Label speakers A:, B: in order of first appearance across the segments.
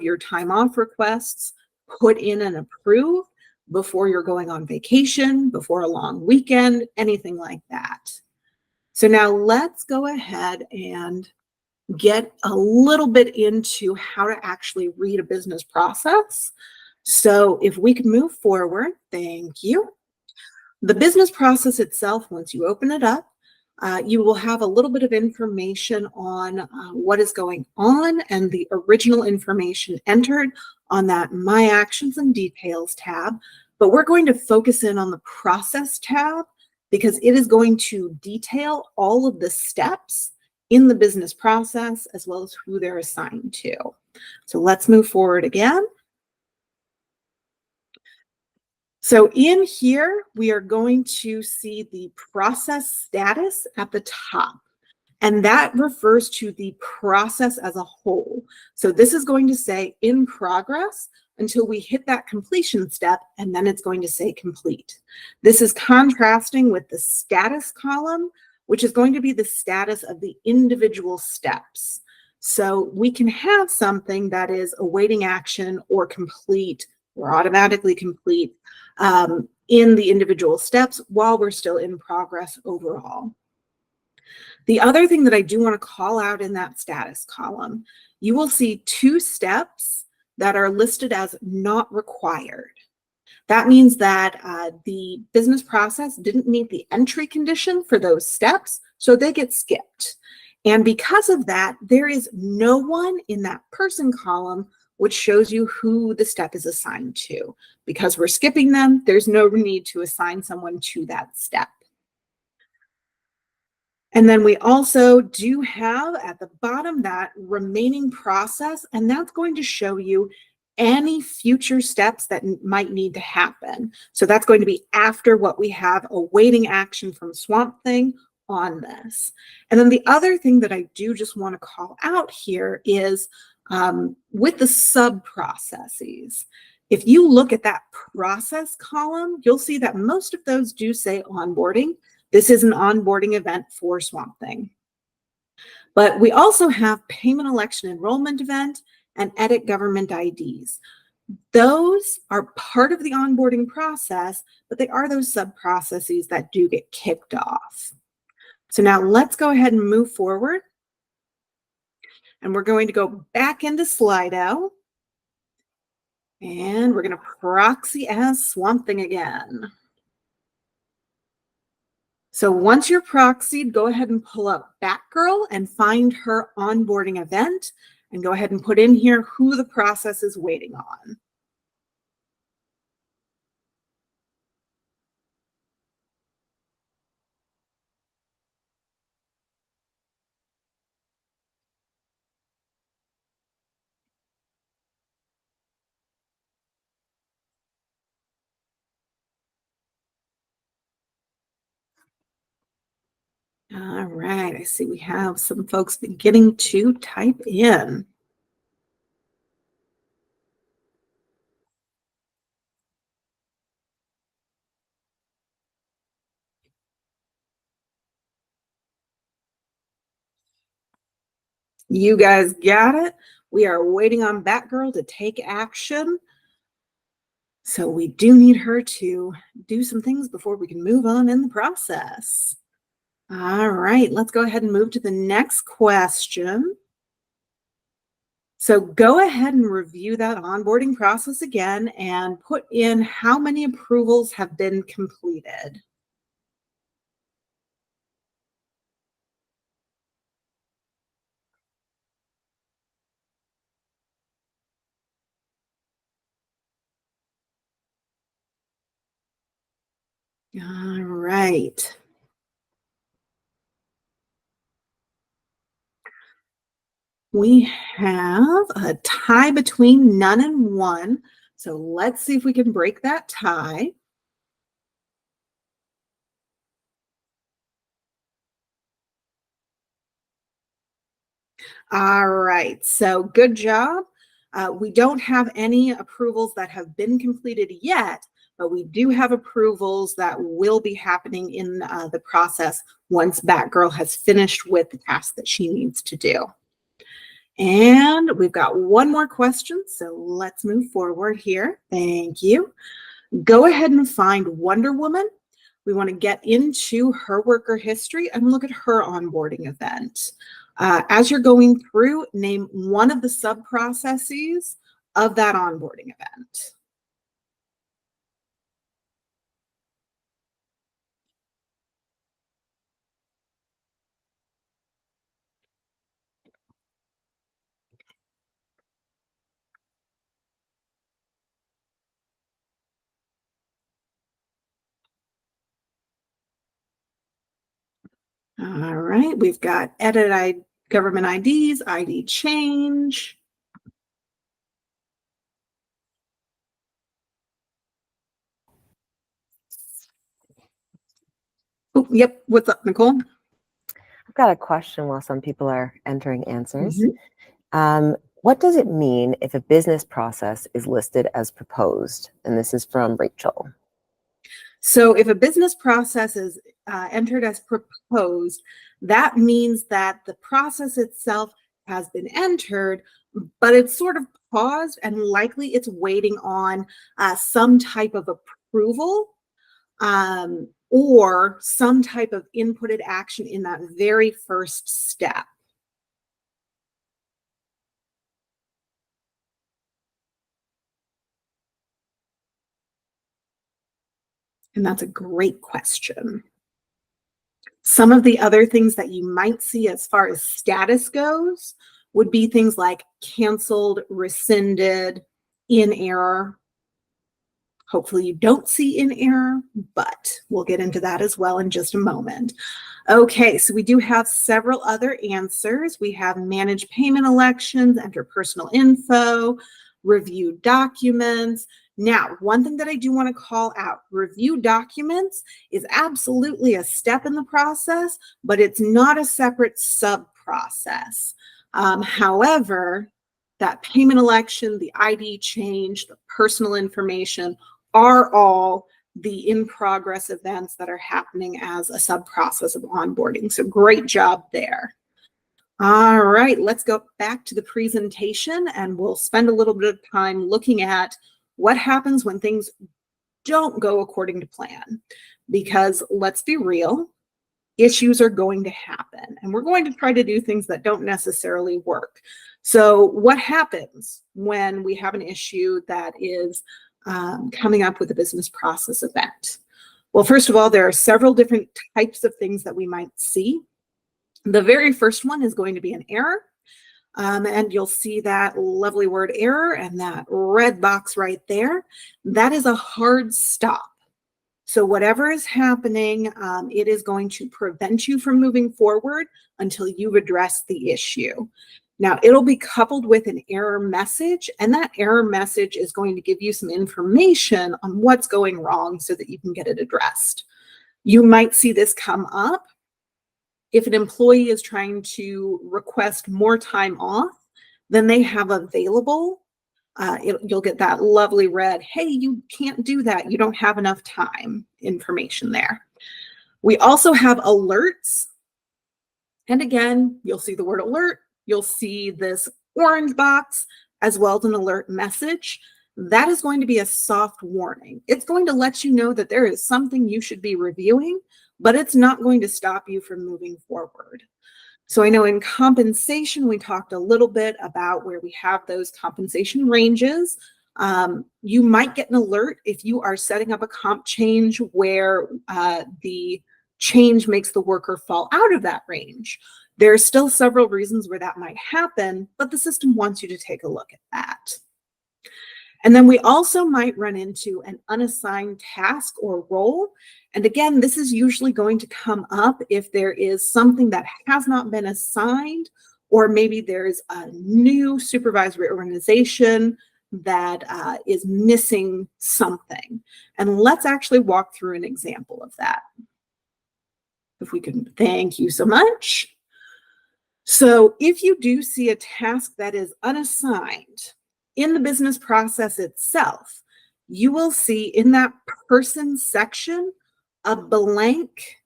A: your time off requests put in and approved before you're going on vacation, before a long weekend, anything like that. So now let's go ahead and get a little bit into how to actually read a business process. So if we could move forward, thank you. The business process itself, once you open it up, you will have a little bit of information on what is going on and the original information entered on that My Actions and Details tab. But we're going to focus in on the Process tab because it is going to detail all of the steps in the business process as well as who they're assigned to. So let's move forward again. So in here, we are going to see the process status at the top, and that refers to the process as a whole. So this is going to say in progress until we hit that completion step, and then it's going to say complete. This is contrasting with the status column, which is going to be the status of the individual steps. So we can have something that is awaiting action or complete or automatically complete in the individual steps while we're still in progress overall. The other thing that I do want to call out in that status column, you will see 2 steps that are listed as not required. That means that the business process didn't meet the entry condition for those steps, so they get skipped. And because of that, there is no one in that person column which shows you who the step is assigned to. Because we're skipping them, there's no need to assign someone to that step. And then we also do have at the bottom that remaining process, and that's going to show you any future steps that might need to happen. So that's going to be after what we have awaiting action from Swamp Thing on this. And then the other thing that I do just want to call out here is with the sub-processes. If you look at that process column, you'll see that most of those do say onboarding. This is an onboarding event for Swamp Thing. But we also have payment election enrollment event and edit government IDs. Those are part of the onboarding process, but they are those sub-processes that do get kicked off. So now let's go ahead and move forward. And we're going to go back into Slido. And we're going to proxy as Swamp Thing again. So once you're proxied, go ahead and pull up Batgirl and find her onboarding event. And go ahead and put in here who the process is waiting on. All right, I see we have some folks beginning to type in. You guys got it. We are waiting on Batgirl to take action. So we do need her to do some things before we can move on in the process. All right, let's go ahead and move to the next question. So go ahead and review that onboarding process again and put in how many approvals have been completed. All right. We have a tie between none and one. So let's see if we can break that tie. All right, so good job. We don't have any approvals that have been completed yet, but we do have approvals that will be happening in the process once Batgirl has finished with the task that she needs to do. And we've got one more question, so let's move forward here. Thank you. Go ahead and find Wonder Woman. We want to get into her worker history and look at her onboarding event. As you're going through, name one of the sub-processes of that onboarding event. All right, we've got edit government IDs, ID change. Oh, yep. What's up, Nicole?
B: I've got a question while some people are entering answers.
A: Mm-hmm.
B: What does it mean if a business process is listed as proposed? And this is from Rachel.
A: So if a business process is entered as proposed, that means that the process itself has been entered, but it's sort of paused and likely it's waiting on some type of approval or some type of inputted action in that very first step. And that's a great question. Some of the other things that you might see as far as status goes would be things like canceled, rescinded, in error. Hopefully you don't see in error, but we'll get into that as well in just a moment. Okay, so we do have several other answers. We have manage payment elections, enter personal info, review documents. Now, one thing that I do want to call out, review documents is absolutely a step in the process, but it's not a separate sub-process. However, that payment election, the ID change, the personal information are all the in-progress events that are happening as a sub-process of onboarding. So great job there. All right, let's go back to the presentation and we'll spend a little bit of time looking at what happens when things don't go according to plan. Because let's be real, issues are going to happen and we're going to try to do things that don't necessarily work. So what happens when we have an issue that is coming up with a business process event? Well, first of all, there are several different types of things that we might see. The very first one is going to be an error. And you'll see that lovely word error and that red box right there. That is a hard stop. So whatever is happening, it is going to prevent you from moving forward until you've addressed the issue. Now, it'll be coupled with an error message, and that error message is going to give you some information on what's going wrong so that you can get it addressed. You might see this come up if an employee is trying to request more time off than they have available. You'll get that lovely red, hey, you can't do that. You don't have enough time information there. We also have alerts. And again, you'll see the word alert. You'll see this orange box as well as an alert message. That is going to be a soft warning. It's going to let you know that there is something you should be reviewing, but it's not going to stop you from moving forward. So I know in compensation, we talked a little bit about where we have those compensation ranges. You might get an alert if you are setting up a comp change where the change makes the worker fall out of that range. There are still several reasons where that might happen, but the system wants you to take a look at that. And then we also might run into an unassigned task or role. And again, this is usually going to come up if there is something that has not been assigned, or maybe there's a new supervisory organization that is missing something. And let's actually walk through an example of that. If we can, thank you so much. So if you do see a task that is unassigned in the business process itself, you will see in that person section a blank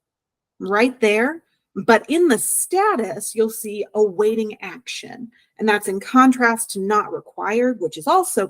A: right there But in the status, you'll see awaiting action. And that's in contrast to not required, which is also